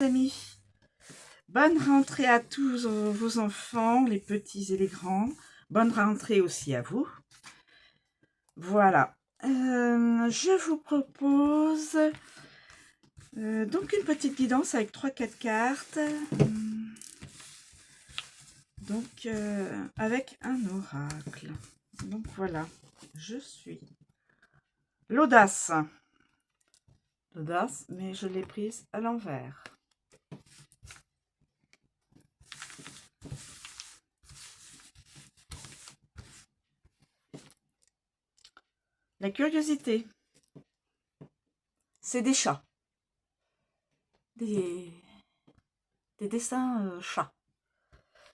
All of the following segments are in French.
Amis, bonne rentrée à tous vos enfants, les petits et les grands. Bonne rentrée aussi à vous. Voilà, je vous propose donc une petite guidance avec 3-4 cartes. Donc avec un oracle. Donc voilà, je suis l'audace. L'audace, mais je l'ai prise à l'envers. La curiosité, c'est des chats. Des dessins chats.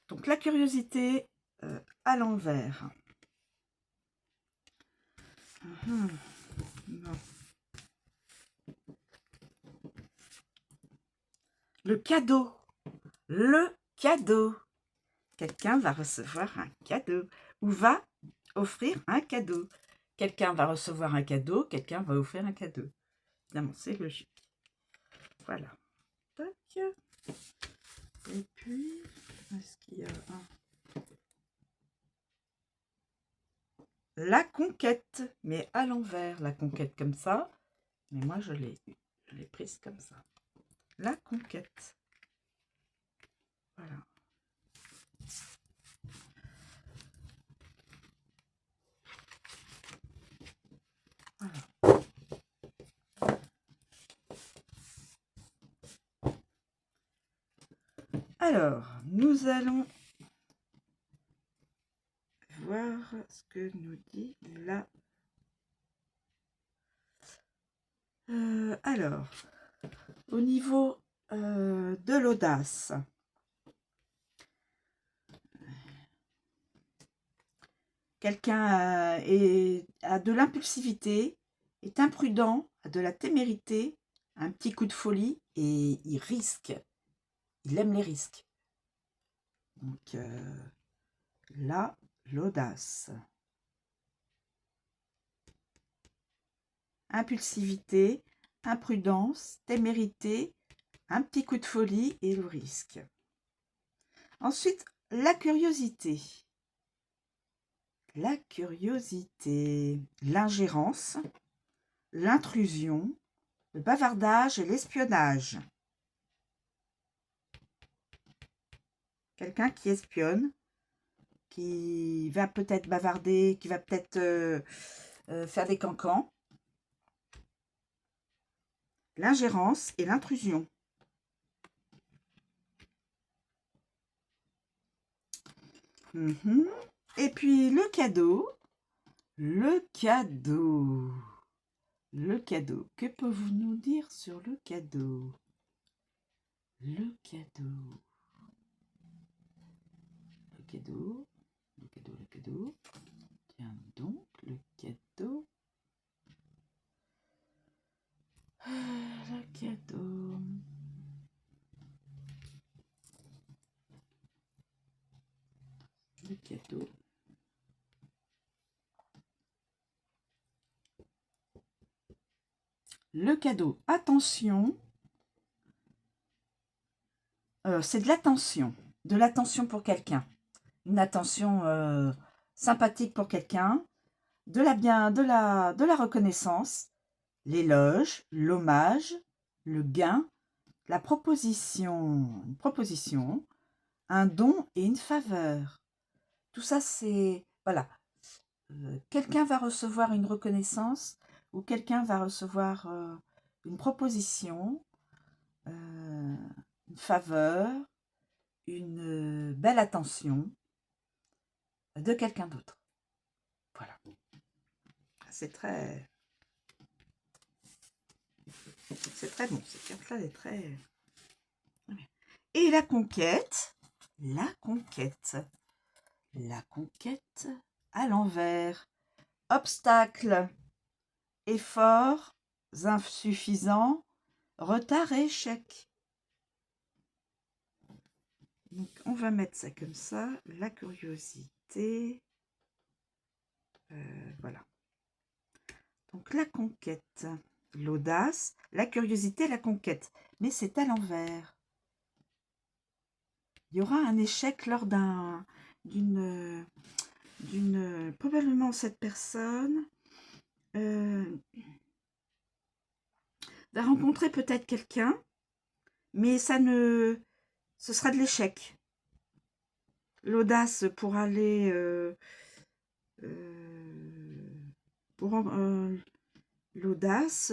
Donc la curiosité à l'envers. Bon. Le cadeau. Le cadeau. Quelqu'un va recevoir un cadeau ou va offrir un cadeau. Quelqu'un va recevoir un cadeau, quelqu'un va offrir un cadeau. Évidemment, c'est logique. Voilà. Tac. Et puis, est-ce qu'il y a un... La conquête, mais à l'envers. La conquête comme ça. Mais moi, je l'ai prise comme ça. La conquête. Voilà. Voilà. Alors, nous allons voir ce que nous dit là. Alors, au niveau de l'audace, quelqu'un a de l'impulsivité, est imprudent, a de la témérité, un petit coup de folie et il risque. Il aime les risques. Donc là, l'audace. Impulsivité, imprudence, témérité, un petit coup de folie et le risque. Ensuite, la curiosité. La curiosité, l'ingérence, l'intrusion, le bavardage et l'espionnage. Quelqu'un qui espionne, qui va peut-être bavarder, qui va peut-être faire des cancans. L'ingérence et l'intrusion. Et puis le cadeau. Le cadeau. Le cadeau. Que pouvez-vous nous dire sur le cadeau? Le cadeau. Le cadeau. Le cadeau, le cadeau. Tiens donc, le cadeau. Le cadeau. Le cadeau. Le cadeau. Attention. C'est de l'attention. De l'attention pour quelqu'un. Une attention sympathique pour quelqu'un. De la reconnaissance. L'éloge, l'hommage, le gain, la proposition, une proposition, un don et une faveur. Tout ça, c'est... Voilà. Quelqu'un va recevoir une reconnaissance ou quelqu'un va recevoir une proposition, une faveur, une belle attention de quelqu'un d'autre. Voilà. C'est très... C'est très bon. Cette carte-là est très... Et la conquête. La conquête. La conquête à l'envers. Obstacle, efforts insuffisants, retard et échec. Donc, on va mettre ça comme ça. La curiosité. Voilà. Donc, la conquête. L'audace, la curiosité, la conquête. Mais c'est à l'envers. il y aura un échec lors probablement cette personne va rencontrer peut-être quelqu'un, mais ce sera de l'échec. L'audace pour aller l'audace,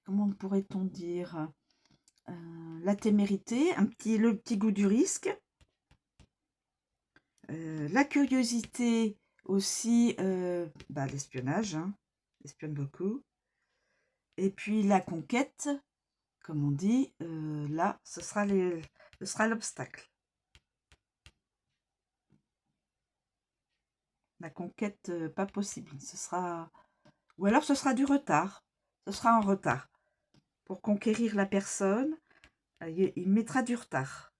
comment pourrait-on dire, la témérité, le petit goût du risque, la curiosité aussi, l'espionnage, hein, espionne beaucoup, et puis la conquête, comme on dit, là, ce sera l'obstacle. La conquête, pas possible. Ou alors ce sera du retard. Ce sera en retard. Pour conquérir la personne, il mettra du retard.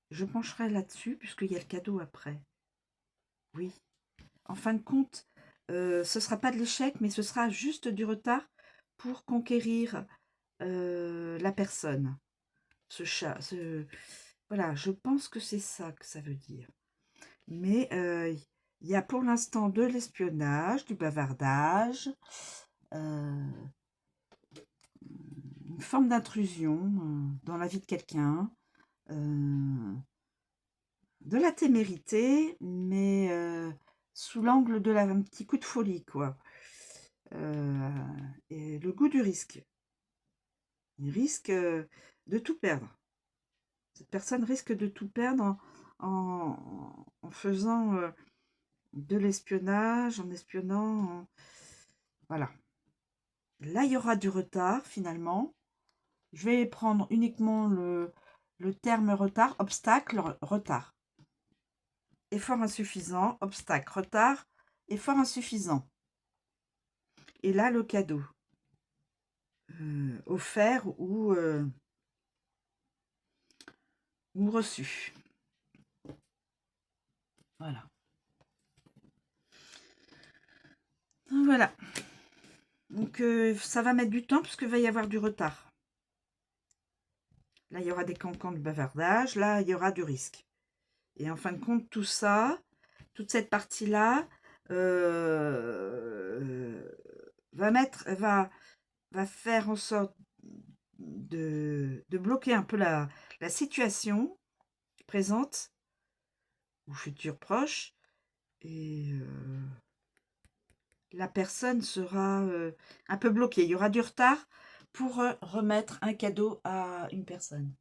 Je pencherai là-dessus, puisqu'il y a le cadeau après. Oui. En fin de compte, ce ne sera pas de l'échec, mais ce sera juste du retard pour conquérir la personne. Voilà, je pense que c'est ça que ça veut dire. Mais il y a pour l'instant de l'espionnage, du bavardage, une forme d'intrusion dans la vie de quelqu'un, de la témérité, mais sous l'angle de un petit coup de folie, quoi. Et le goût du risque. Il risque de tout perdre. Cette personne risque de tout perdre en faisant de l'espionnage, en espionnant. Voilà. Là, il y aura du retard, finalement. Je vais prendre uniquement le terme retard, obstacle, retard. Effort insuffisant, obstacle, retard, effort insuffisant. Et là, le cadeau. Offert ou reçu. Voilà. Voilà. Donc, ça va mettre du temps parce qu'il va y avoir du retard. Là, il y aura des cancans de bavardage. Là, il y aura du risque. Et en fin de compte, tout ça, toute cette partie-là, va faire en sorte de bloquer un peu la situation présente ou future proche. Et la personne sera un peu bloquée. Il y aura du retard pour remettre un cadeau à une personne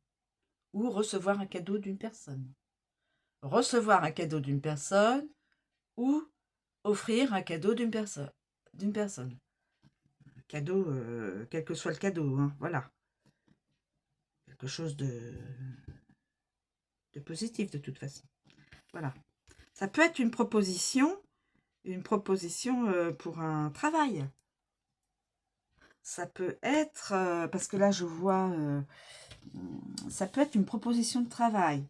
ou recevoir un cadeau d'une personne. Recevoir un cadeau d'une personne ou offrir un cadeau d'une personne. Cadeau, quel que soit le cadeau, hein, voilà. Quelque chose de positif de toute façon. Voilà. Ça peut être une proposition pour un travail. Ça peut être, parce que là je vois, ça peut être une proposition de travail.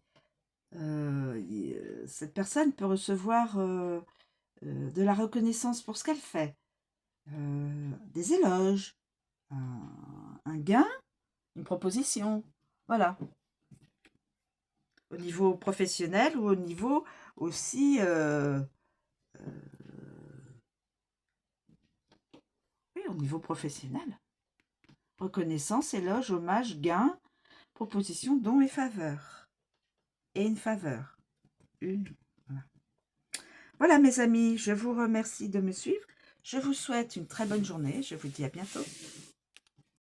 Cette personne peut recevoir de la reconnaissance pour ce qu'elle fait, des éloges, un gain, une proposition, voilà. Au niveau professionnel ou au niveau aussi, oui, au niveau professionnel. Reconnaissance, éloge, hommage, gain, proposition, don et faveur. Et une faveur. Voilà. Voilà mes amis, je vous remercie de me suivre. Je vous souhaite une très bonne journée. Je vous dis à bientôt.